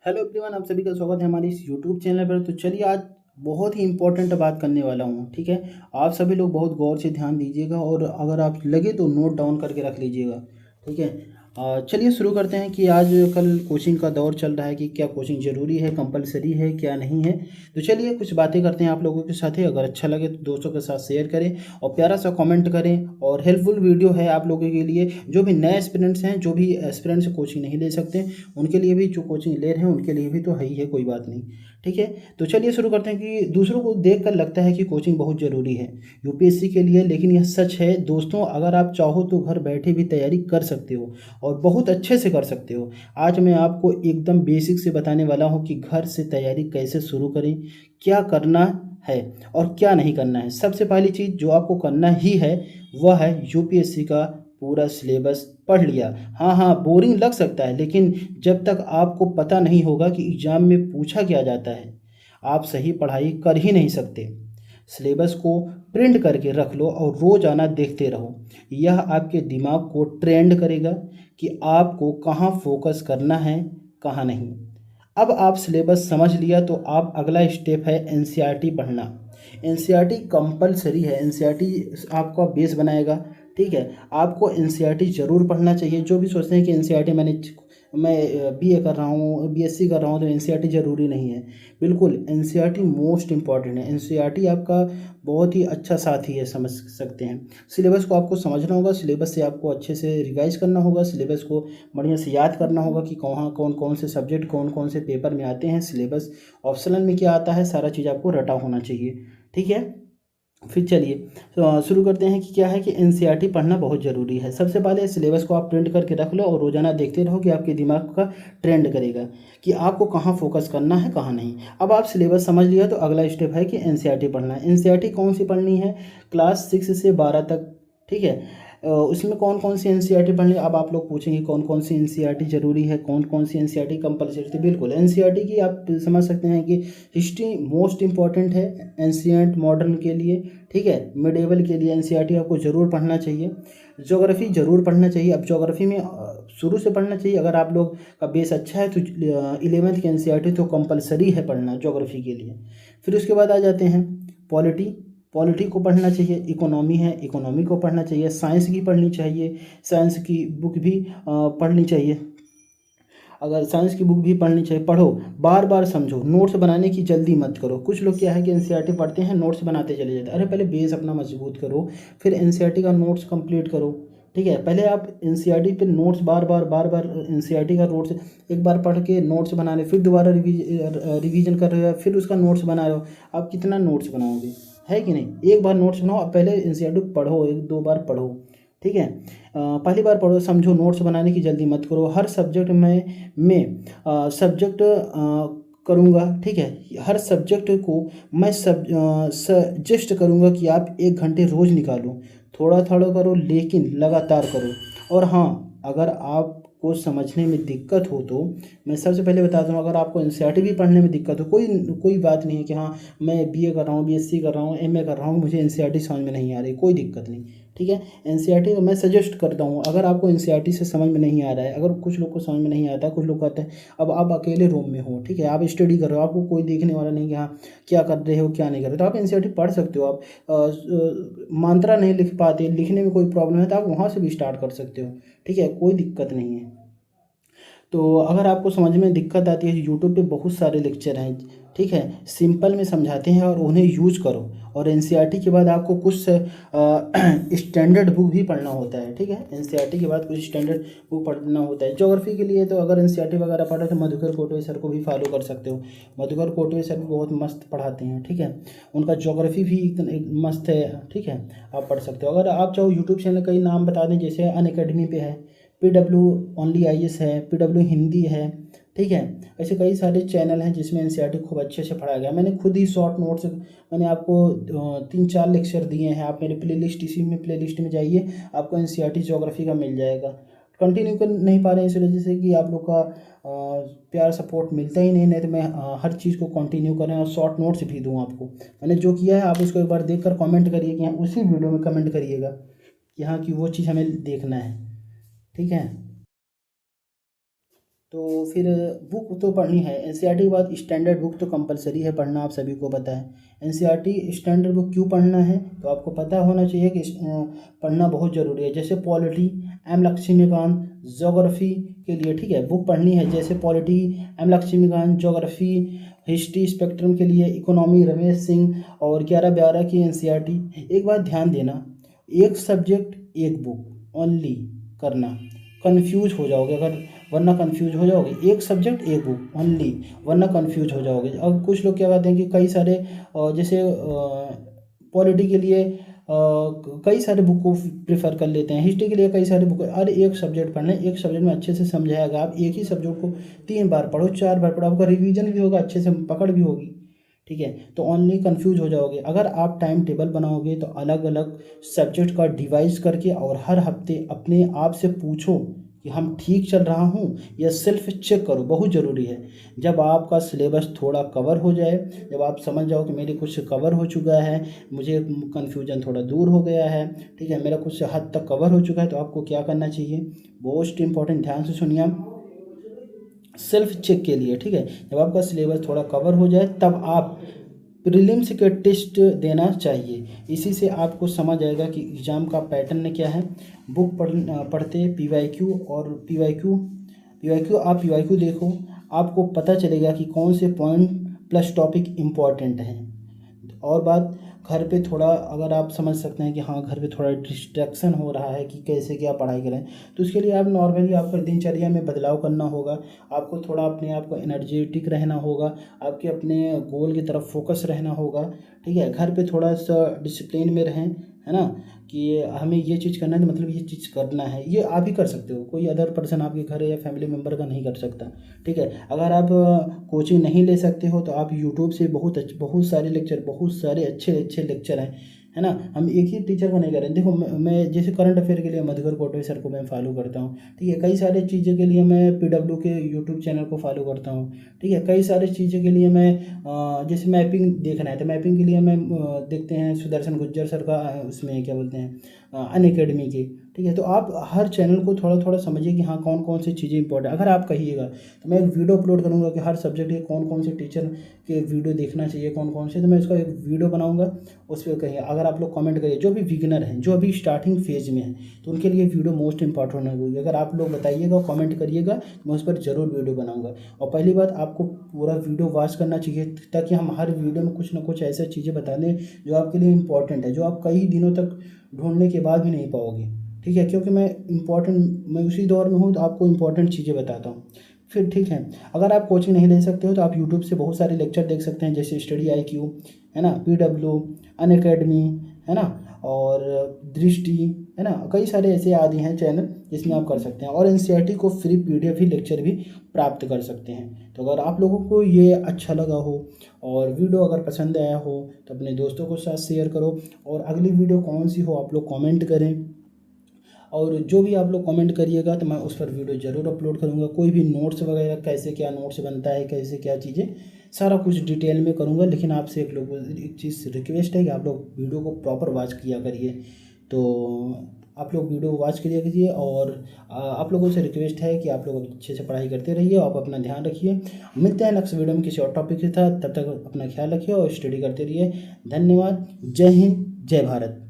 Hello everyone, आप सभी का स्वागत है हमारी इस यूट्यूब चैनल पर। तो चलिए आज बहुत ही इम्पोर्टेंट बात करने वाला हूँ। ठीक है, आप सभी लोग बहुत गौर से ध्यान दीजिएगा और अगर आप लगे तो नोट डाउन करके रख लीजिएगा। ठीक है, चलिए शुरू करते हैं कि आज कल कोचिंग का दौर चल रहा है कि क्या कोचिंग ज़रूरी है, कंपलसरी है, क्या नहीं है। तो चलिए कुछ बातें करते हैं आप लोगों के साथ ही। अगर अच्छा लगे तो दोस्तों के साथ शेयर करें और प्यारा सा कमेंट करें। और हेल्पफुल वीडियो है आप लोगों के लिए, जो भी नए एस्पिरेंट्स हैं, जो भी एस्पिरेंट्स कोचिंग नहीं ले सकते, उनके लिए भी, जो कोचिंग ले रहे हैं उनके लिए भी तो है ही है, कोई बात नहीं। ठीक है, तो चलिए शुरू करते हैं कि दूसरों को देख कर लगता है कि कोचिंग बहुत ज़रूरी है यूपीएससी के लिए, लेकिन यह सच है दोस्तों। अगर आप चाहो तो घर बैठे भी तैयारी कर सकते हो और बहुत अच्छे से कर सकते हो। आज मैं आपको एकदम बेसिक से बताने वाला हूँ कि घर से तैयारी कैसे शुरू करें, क्या करना है और क्या नहीं करना है। सबसे पहली चीज़ जो आपको करना ही है वह है यूपीएससी का पूरा सिलेबस पढ़ लिया। हाँ हाँ, बोरिंग लग सकता है, लेकिन जब तक आपको पता नहीं होगा कि एग्ज़ाम में पूछा क्या जाता है, आप सही पढ़ाई कर ही नहीं सकते। सिलेबस को प्रिंट करके रख लो और रोज़ाना देखते रहो। यह आपके दिमाग को ट्रेंड करेगा कि आपको कहाँ फोकस करना है, कहाँ नहीं। अब आप सिलेबस समझ लिया तो आप अगला स्टेप है एनसीईआरटी पढ़ना। एनसीईआरटी कंपलसरी है, एनसीईआरटी आपका बेस बनाएगा। ठीक है, आपको एनसीईआरटी ज़रूर पढ़ना चाहिए। जो भी सोचते हैं कि एनसीईआरटी मैं बीए कर रहा हूँ, बीएससी कर रहा हूँ तो एनसीईआरटी ज़रूरी नहीं है। बिल्कुल एनसीईआरटी मोस्ट इम्पॉर्टेंट है। एनसीईआरटी आपका बहुत ही अच्छा साथी है, समझ सकते हैं। सिलेबस को आपको समझना होगा, सिलेबस से आपको अच्छे से रिवाइज करना होगा, सिलेबस को बढ़िया से याद करना होगा कि कहाँ कौन कौन से सब्जेक्ट कौन कौन से पेपर में आते हैं, सिलेबस ऑप्शनल में क्या आता है, सारा चीज़ आपको रटा होना चाहिए। ठीक है, फिर चलिए तो शुरू करते हैं कि क्या है कि एनसीईआरटी पढ़ना बहुत ज़रूरी है। सबसे पहले सिलेबस को आप प्रिंट करके रख लो और रोज़ाना देखते रहो कि आपके दिमाग का ट्रेंड करेगा कि आपको कहाँ फोकस करना है, कहाँ नहीं। अब आप सिलेबस समझ लिया तो अगला स्टेप है कि एनसीईआरटी पढ़ना है। एनसीईआरटी कौन सी पढ़नी है? क्लास 6 से 12 तक। ठीक है, उसमें कौन कौन सी एनसीईआरटी पढ़नी है? अब आप लोग पूछेंगे कौन कौन सी एनसीईआरटी ज़रूरी है, कौन कौन सी एनसीईआरटी कंपलसरी थी। बिल्कुल एनसीईआरटी की आप समझ सकते हैं कि हिस्ट्री मोस्ट इंपॉर्टेंट है एंशिएंट मॉडर्न के लिए। ठीक है, मिडेवल के लिए एनसीईआरटी आपको ज़रूर पढ़ना चाहिए। ज्योग्राफी ज़रूर पढ़ना चाहिए। अब ज्योग्राफी में शुरू से पढ़ना चाहिए। अगर आप लोग का बेस अच्छा है तो 11वीं की एनसीईआरटी तो कंपलसरी है पढ़ना ज्योग्राफी के लिए। फिर उसके बाद आ जाते हैं पॉलिटी। पॉलिटी को पढ़ना चाहिए। इकोनॉमी है, इकोनॉमी को पढ़ना चाहिए। साइंस की पढ़नी चाहिए, साइंस की बुक भी पढ़नी चाहिए। अगर साइंस की बुक भी पढ़नी चाहिए, पढ़ो, बार बार समझो, नोट्स बनाने की जल्दी मत करो। कुछ लोग क्या है कि एनसीईआरटी पढ़ते हैं, नोट्स बनाते चले जाते हैं। अरे पहले बेस अपना मजबूत करो, फिर एनसीईआरटी का नोट्स कंप्लीट करो। ठीक है, पहले आप एनसीईआरटी पे नोट्स बार बार एनसीईआरटी का नोट्स एक बार पढ़ के नोट्स बना रहे, फिर दोबारा रिवीजन कर रहे हो, फिर उसका नोट्स बना रहे हो। आप कितना नोट्स बनाओगे, है कि नहीं? एक बार नोट्स बनाओ, अब पहले एनसीईआरटी पढ़ो, 1-2 बार पढ़ो। ठीक है, पहली बार पढ़ो, समझो, नोट्स बनाने की जल्दी मत करो। हर सब्जेक्ट में सब्जेक्ट करूँगा। ठीक है, हर सब्जेक्ट को मैं सजेस्ट करूँगा कि आप 1 घंटे रोज़ निकालो। थोड़ा थोड़ा करो लेकिन लगातार करो। और हाँ, अगर आपको समझने में दिक्कत हो तो मैं सबसे पहले बता दूँ, अगर आपको एनसीईआरटी भी पढ़ने में दिक्कत हो, कोई कोई बात नहीं है कि हाँ मैं बीए कर रहा हूँ, बीएससी कर रहा हूँ, एमए कर रहा हूँ, मुझे एनसीईआरटी समझ में नहीं आ रही, कोई दिक्कत नहीं। ठीक है, एनसीईआरटी को मैं सजेस्ट करता हूँ। अगर आपको एनसीईआरटी से समझ में नहीं आ रहा है, अगर कुछ लोग को समझ में नहीं आता है, कुछ लोग कहते हैं अब आप अकेले रूम में हो, ठीक है, आप स्टडी कर रहे हो, आपको कोई देखने वाला नहीं कि हाँ क्या कर रहे हो क्या नहीं कर रहे हो, तो आप एनसीईआरटी पढ़ सकते हो। आप मंत्रा नहीं लिख पाते, लिखने में कोई प्रॉब्लम है तो आप वहाँ से भी स्टार्ट कर सकते हो। ठीक है, कोई दिक्कत नहीं है। तो अगर आपको समझ में दिक्कत आती है, यूट्यूब पे बहुत सारे लेक्चर हैं। ठीक है, सिंपल में समझाते हैं और उन्हें यूज करो। और एनसीईआरटी के बाद आपको कुछ स्टैंडर्ड बुक भी पढ़ना होता है। ठीक है, एनसीईआरटी के बाद कुछ स्टैंडर्ड बुक पढ़ना होता है। ज्योग्राफी के लिए तो अगर एनसीईआरटी वगैरह पढ़ रहे तो मधुकर कोटवे सर को भी फॉलो कर सकते हो। मधुकर कोटवे सर भी बहुत मस्त पढ़ाते हैं। ठीक है, उनका ज्योग्राफी भी एक मस्त है। ठीक है, आप पढ़ सकते हो। अगर आप चाहो यूट्यूब चैनल कई नाम बता दें, जैसे अनअकैडमी पे है, पीडब्ल्यू ओनली आईएएस है, पीडब्ल्यू हिंदी है। ठीक है, ऐसे कई सारे चैनल हैं जिसमें एनसीईआरटी खूब अच्छे से पढ़ाया गया। मैंने खुद ही शॉर्ट नोट्स, मैंने आपको 3-4 लेक्चर दिए हैं। आप मेरे प्लेलिस्ट, इसी में प्लेलिस्ट में जाइए, आपको एनसीईआरटी ज्योग्राफी का मिल जाएगा। कंटिन्यू कर नहीं पा रहे हैं इस वजह से कि आप लोग का प्यार सपोर्ट मिलता ही नहीं। नहीं तो मैं हर चीज़ को कंटिन्यू करें और शॉर्ट नोट्स भी दूँ आपको। मैंने जो किया है आप उसको एक बार देख कर कॉमेंट करिए कि हाँ, उसी वीडियो में कमेंट करिएगा कि हाँ कि वो चीज़ हमें देखना है। ठीक है, तो फिर बुक तो पढ़नी है। एनसीईआरटी के बाद स्टैंडर्ड बुक तो कंपलसरी है पढ़ना, आप सभी को पता है। एनसीईआरटी स्टैंडर्ड बुक क्यों पढ़ना है, तो आपको पता होना चाहिए कि पढ़ना बहुत ज़रूरी है। जैसे पॉलिटी एम लक्ष्मीकांत, ज्योग्राफी के लिए, ठीक है, बुक पढ़नी है। जैसे polity M Laxmikanth, geography, history spectrum के लिए इकोनॉमी रमेश सिंह और 11-12 की एनसीईआरटी। एक बात ध्यान देना, एक सब्जेक्ट एक बुक ओनली करना, कंफ्यूज हो जाओगे अगर, वरना कंफ्यूज हो जाओगे। एक सब्जेक्ट एक बुक ओनली, वरना कंफ्यूज हो जाओगे। अब कुछ लोग क्या कहते हैं कि कई सारे जैसे पॉलिटी के लिए कई सारे बुक को प्रेफर कर लेते हैं, हिस्ट्री के लिए कई सारे बुक। अरे एक सब्जेक्ट पढ़ना है, एक सब्जेक्ट में अच्छे से समझाएगा। आप एक ही सब्जेक्ट को 3 बार पढ़ो, 4 बार पढ़ो, आपका रिवीजन भी होगा, अच्छे से पकड़ भी होगी, ठीक है। तो ओनली कंफ्यूज हो जाओगे। अगर आप टाइम टेबल बनाओगे तो अलग अलग सब्जेक्ट का डिवाइस करके और हर हफ्ते अपने आप से पूछो कि हम ठीक चल रहा हूँ, या सेल्फ चेक करो, बहुत ज़रूरी है। जब आपका सिलेबस थोड़ा कवर हो जाए, जब आप समझ जाओ कि मेरे कुछ कवर हो चुका है, मुझे कन्फ्यूजन थोड़ा दूर हो गया है, ठीक है, मेरा कुछ हद तक कवर हो चुका है, तो आपको क्या करना चाहिए, मोस्ट इंपॉर्टेंट, ध्यान से सुनिए आप, सेल्फ चेक के लिए, ठीक है, जब आपका सिलेबस थोड़ा कवर हो जाए तब आप प्रीलिम्स के टेस्ट देना चाहिए। इसी से आपको समझ आएगा कि एग्ज़ाम का पैटर्न क्या है। बुक पढ़ते पीवाईक्यू और पीवाईक्यू आप पीवाईक्यू देखो, आपको पता चलेगा कि कौन से पॉइंट प्लस टॉपिक इम्पॉर्टेंट हैं। और बात, घर पे थोड़ा अगर आप समझ सकते हैं कि हाँ घर पे थोड़ा डिस्ट्रैक्शन हो रहा है कि कैसे क्या पढ़ाई करें, तो उसके लिए आप नॉर्मली आपको दिनचर्या में बदलाव करना होगा। आपको थोड़ा अपने आप को एनर्जेटिक रहना होगा, आपके अपने गोल की तरफ फोकस रहना होगा, ठीक है। घर पे थोड़ा सा डिसिप्लिन में रहें, है ना, कि हमें ये चीज़ करना है तो मतलब ये चीज़ करना है, ये आप ही कर सकते हो, कोई अदर पर्सन आपके घर या फैमिली मेम्बर का नहीं कर सकता, ठीक है। अगर आप कोचिंग नहीं ले सकते हो तो आप यूट्यूब से बहुत सारे लेक्चर, बहुत सारे अच्छे अच्छे लेक्चर हैं, है ना। हम एक ही टीचर को नहीं कर रहे हैं। देखो मैं जैसे करंट अफेयर के लिए मधुकर कोटवे सर को मैं फॉलो करता हूँ, ठीक है। कई सारी चीज़ों के लिए मैं पीडब्ल्यू के यूट्यूब चैनल को फॉलो करता हूँ, ठीक है। कई सारी चीज़ों के लिए मैं जैसे मैपिंग देखना है तो मैपिंग के लिए मैं देखते हैं सुदर्शन गुज्जर सर का उसमें क्या बोलते हैं अनअकैडमी के, ठीक है। तो आप हर चैनल को थोड़ा थोड़ा समझिए कि हाँ कौन कौन सी चीज़ें इंपॉर्टेंट। अगर आप कहिएगा तो मैं एक वीडियो अपलोड करूँगा कि हर सब्जेक्ट के कौन कौन से टीचर के वीडियो देखना चाहिए, कौन कौन से, तो मैं इसका एक वीडियो बनाऊँगा, उस पर कहिए। अगर आप लोग कमेंट करिए, जो भी बिगिनर हैं, जो अभी स्टार्टिंग फेज में हैं, तो उनके लिए वीडियो मोस्ट इंपॉर्टेंट होगी। अगर आप लोग बताइएगा, कमेंट करिएगा, तो मैं उस पर ज़रूर वीडियो बनाऊँगा। और पहली बात, आपको पूरा वीडियो वॉच करना चाहिए, ताकि हम हर वीडियो में कुछ ना कुछ ऐसा चीज़ें बता दें जो आपके लिए इंपॉर्टेंट है, जो आप कई दिनों तक ढूंढने के बाद भी नहीं पाओगे, ठीक है। क्योंकि मैं उसी दौर में हूँ तो आपको इंपॉर्टेंट चीज़ें बताता हूँ फिर, ठीक है। अगर आप कोचिंग नहीं ले सकते हो तो आप यूट्यूब से बहुत सारे लेक्चर देख सकते हैं, जैसे स्टडी IQ, है ना, पीडब्ल्यू, अनअकैडमी, है ना, और दृष्टि, है ना, कई सारे ऐसे आदि हैं चैनल जिसमें आप कर सकते हैं। और एनसीईआरटी को फ्री PDF ही लेक्चर भी प्राप्त कर सकते हैं। तो अगर आप लोगों को ये अच्छा लगा हो और वीडियो अगर पसंद आया हो तो अपने दोस्तों के साथ शेयर करो, और अगली वीडियो कौन सी हो आप लोग कमेंट करें, और जो भी आप लोग कमेंट करिएगा तो मैं उस पर वीडियो ज़रूर अपलोड करूँगा। कोई भी नोट्स वगैरह, कैसे क्या नोट्स बनता है, कैसे क्या चीज़ें, सारा कुछ डिटेल में करूँगा। लेकिन आपसे एक चीज़ रिक्वेस्ट है कि आप लोग वीडियो को प्रॉपर वॉच किया करिए। तो आप लोग वीडियो वॉच किया कीजिए, और आप लोगों से रिक्वेस्ट है कि आप लोग अच्छे से पढ़ाई करते रहिए, आप अपना ध्यान रखिए। मिलते हैं नेक्स्ट वीडियो में किसी और टॉपिक के साथ, तब तक अपना ख्याल रखिए और स्टडी करते रहिए। धन्यवाद। जय हिंद, जय भारत।